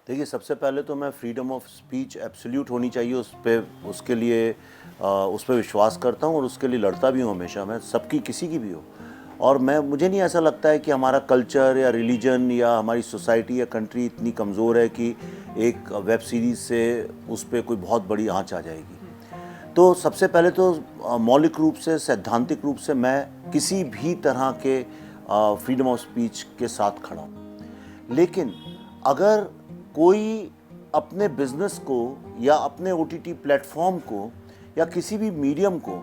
देखिए, सबसे पहले तो मैं फ्रीडम ऑफ स्पीच एब्सोल्यूट होनी चाहिए उस पे, उसके लिए उस पे विश्वास करता हूँ और उसके लिए लड़ता भी हूँ हमेशा। मैं सबकी, किसी की भी हो। और मुझे नहीं ऐसा लगता है कि हमारा कल्चर या रिलीजन या हमारी सोसाइटी या कंट्री इतनी कमज़ोर है कि एक वेब सीरीज़ से उस पे कोई बहुत बड़ी आँच आ जाएगी। तो सबसे पहले तो मौलिक रूप से, सैद्धांतिक रूप से मैं किसी भी तरह के फ्रीडम ऑफ स्पीच के साथ खड़ा हूँ। लेकिन अगर कोई अपने बिजनेस को या अपने ओटीटी प्लेटफॉर्म को या किसी भी मीडियम को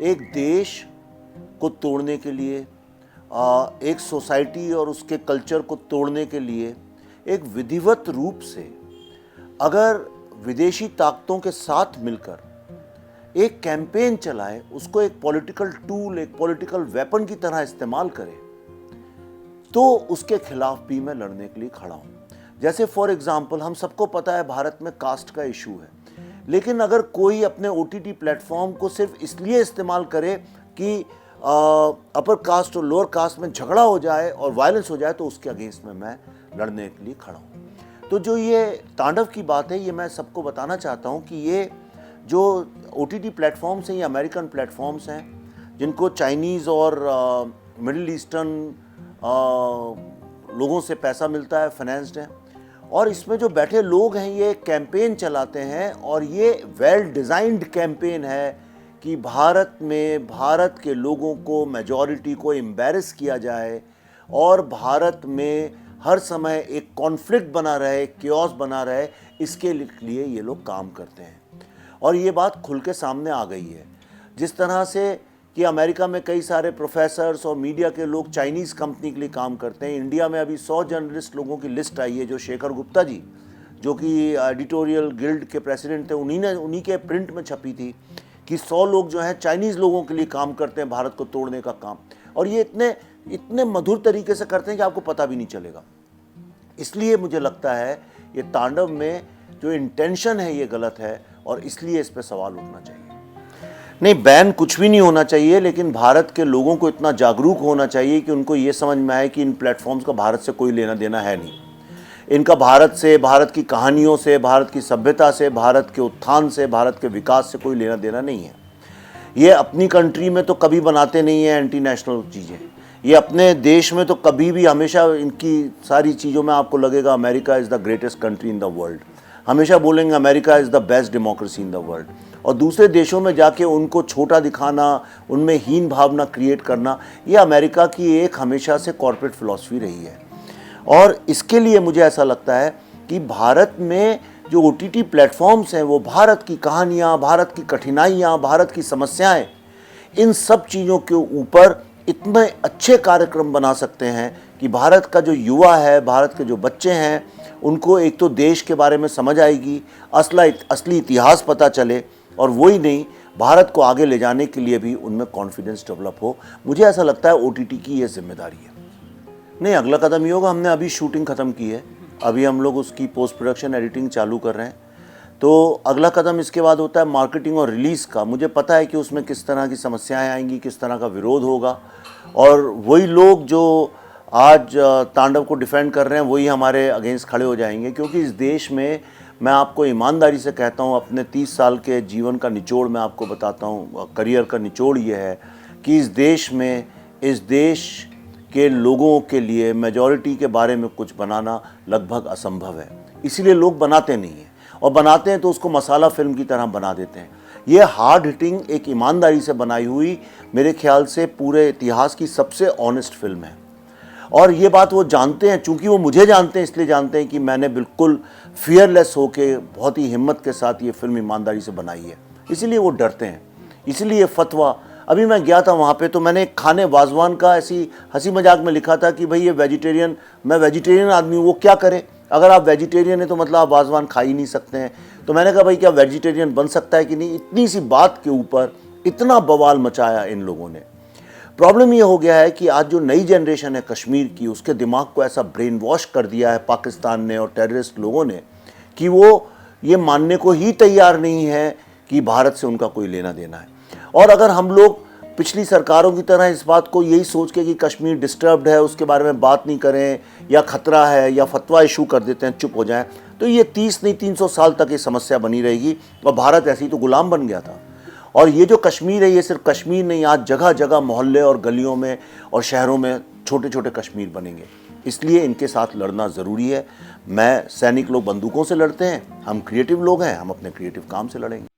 एक देश को तोड़ने के लिए, एक सोसाइटी और उसके कल्चर को तोड़ने के लिए एक विधिवत रूप से अगर विदेशी ताकतों के साथ मिलकर एक कैंपेन चलाए, उसको एक पॉलिटिकल टूल, एक पॉलिटिकल वेपन की तरह इस्तेमाल करे, तो उसके खिलाफ भी मैं लड़ने के लिए खड़ा हूं। जैसे फॉर एग्जाम्पल, हम सबको पता है भारत में कास्ट का इशू है, लेकिन अगर कोई अपने ओटीटी प्लेटफॉर्म को सिर्फ इसलिए इस्तेमाल करे कि अपर कास्ट और लोअर कास्ट में झगड़ा हो जाए और वायलेंस हो जाए, तो उसके अगेंस्ट में मैं लड़ने के लिए खड़ा हूँ। तो जो ये तांडव की बात है, ये मैं सबको बताना चाहता हूँ कि ये जो ओटीटी प्लेटफॉर्म्स हैं, ये अमेरिकन प्लेटफॉर्म्स हैं जिनको चाइनीज़ और मिडिल ईस्टर्न लोगों से पैसा मिलता है, फाइनेंस्ड है। और इसमें जो बैठे लोग हैं, ये कैंपेन चलाते हैं और ये वेल डिज़ाइंड कैंपेन है कि भारत में भारत के लोगों को, मेजॉरिटी को एम्बैरस किया जाए और भारत में हर समय एक कॉन्फ्लिक्ट बना रहे, क्योस बना रहे, इसके लिए ये लोग काम करते हैं। और ये बात खुल के सामने आ गई है। जिस तरह से कि अमेरिका में कई सारे प्रोफेसर्स और मीडिया के लोग चाइनीज़ कंपनी के लिए काम करते हैं, इंडिया में अभी 100 जर्नलिस्ट लोगों की लिस्ट आई है, जो शेखर गुप्ता जी, जो कि एडिटोरियल गिल्ड के प्रेसिडेंट थे, उन्हीं के प्रिंट में छपी थी कि 100 लोग जो हैं चाइनीज़ लोगों के लिए काम करते हैं, भारत को तोड़ने का काम। और ये इतने मधुर तरीके से करते हैं कि आपको पता भी नहीं चलेगा। इसलिए मुझे लगता है ये तांडव में जो इंटेंशन है ये गलत है और इसलिए इस पर सवाल उठना चाहिए। नहीं, बैन कुछ भी नहीं होना चाहिए, लेकिन भारत के लोगों को इतना जागरूक होना चाहिए कि उनको ये समझ में आए कि इन प्लेटफॉर्म्स का भारत से कोई लेना देना है नहीं। इनका भारत से, भारत की कहानियों से, भारत की सभ्यता से, भारत के उत्थान से, भारत के विकास से कोई लेना देना नहीं है। ये अपनी कंट्री में तो कभी बनाते नहीं है एंटी नेशनल चीज़ें। ये अपने देश में तो कभी भी, हमेशा इनकी सारी चीज़ों में आपको लगेगा America is the greatest country in the world. हमेशा बोलेंगे America is the best democracy in the world. और दूसरे देशों में जाके उनको छोटा दिखाना, उनमें हीन भावना क्रिएट करना, ये अमेरिका की एक हमेशा से कॉर्पोरेट फिलॉसफी रही है। और इसके लिए मुझे ऐसा लगता है कि भारत में जो ओटीटी प्लेटफॉर्म्स हैं, वो भारत की कहानियाँ, भारत की कठिनाइयाँ, भारत की समस्याएं, इन सब चीज़ों के ऊपर इतने अच्छे कार्यक्रम बना सकते हैं कि भारत का जो युवा है, भारत के जो बच्चे हैं, उनको एक तो देश के बारे में समझ आएगी, असली इतिहास पता चले, और वही नहीं, भारत को आगे ले जाने के लिए भी उनमें कॉन्फिडेंस डेवलप हो। मुझे ऐसा लगता है ओटीटी की ये जिम्मेदारी है। नहीं, अगला कदम ये होगा, हमने अभी शूटिंग ख़त्म की है, अभी हम लोग उसकी पोस्ट प्रोडक्शन एडिटिंग चालू कर रहे हैं। तो अगला कदम इसके बाद होता है मार्केटिंग और रिलीज़ का। मुझे पता है कि उसमें किस तरह की समस्याएं आएंगी, किस तरह का विरोध होगा, और वही लोग जो आज तांडव को डिफेंड कर रहे हैं वही हमारे अगेंस्ट खड़े हो जाएंगे। क्योंकि इस देश में, मैं आपको ईमानदारी से कहता हूँ, अपने 30 साल के जीवन का निचोड़ मैं आपको बताता हूँ, करियर का निचोड़ ये है कि इस देश में, इस देश के लोगों के लिए मेजॉरिटी के बारे में कुछ बनाना लगभग असंभव है। इसीलिए लोग बनाते नहीं हैं, और बनाते हैं तो उसको मसाला फिल्म की तरह बना देते हैं। ये हार्ड हिटिंग, एक ईमानदारी से बनाई हुई, मेरे ख्याल से पूरे इतिहास की सबसे ऑनेस्ट फिल्म है। और ये बात वो जानते हैं, चूँकि वो मुझे जानते हैं, इसलिए जानते हैं कि मैंने बिल्कुल फियरलेस होके, बहुत ही हिम्मत के साथ ये फिल्म ईमानदारी से बनाई है। इसीलिए वो डरते हैं। इसीलिए फतवा, अभी मैं गया था वहाँ पे, तो मैंने खाने वाजवान का ऐसी हंसी मजाक में लिखा था कि भाई ये वेजिटेरियन, मैं वेजिटेरियन आदमी हूँ, वो क्या करे? अगर आप वेजिटेरियन हैं तो मतलब आप वाजवान खा ही नहीं सकते हैं। तो मैंने कहा भाई क्या वेजिटेरियन बन सकता है कि नहीं? इतनी सी बात के ऊपर इतना बवाल मचाया इन लोगों ने। प्रॉब्लम ये हो गया है कि आज जो नई जनरेशन है कश्मीर की, उसके दिमाग को ऐसा ब्रेन वॉश कर दिया है पाकिस्तान ने और टेररिस्ट लोगों ने कि वो ये मानने को ही तैयार नहीं है कि भारत से उनका कोई लेना देना है। और अगर हम लोग पिछली सरकारों की तरह इस बात को यही सोच के कि कश्मीर डिस्टर्ब्ड है, उसके बारे में बात नहीं करें, या ख़तरा है, या फतवा इशू कर देते हैं, चुप हो जाएं, तो ये 30 नहीं 300 साल तक ये समस्या बनी रहेगी। और भारत ऐसे ही तो गुलाम बन गया था। और ये जो कश्मीर है, ये सिर्फ कश्मीर नहीं, आज जगह जगह मोहल्ले और गलियों में और शहरों में छोटे छोटे कश्मीर बनेंगे। इसलिए इनके साथ लड़ना ज़रूरी है। मैं सैनिक लोग बंदूकों से लड़ते हैं, हम क्रिएटिव लोग हैं, हम अपने क्रिएटिव काम से लड़ेंगे।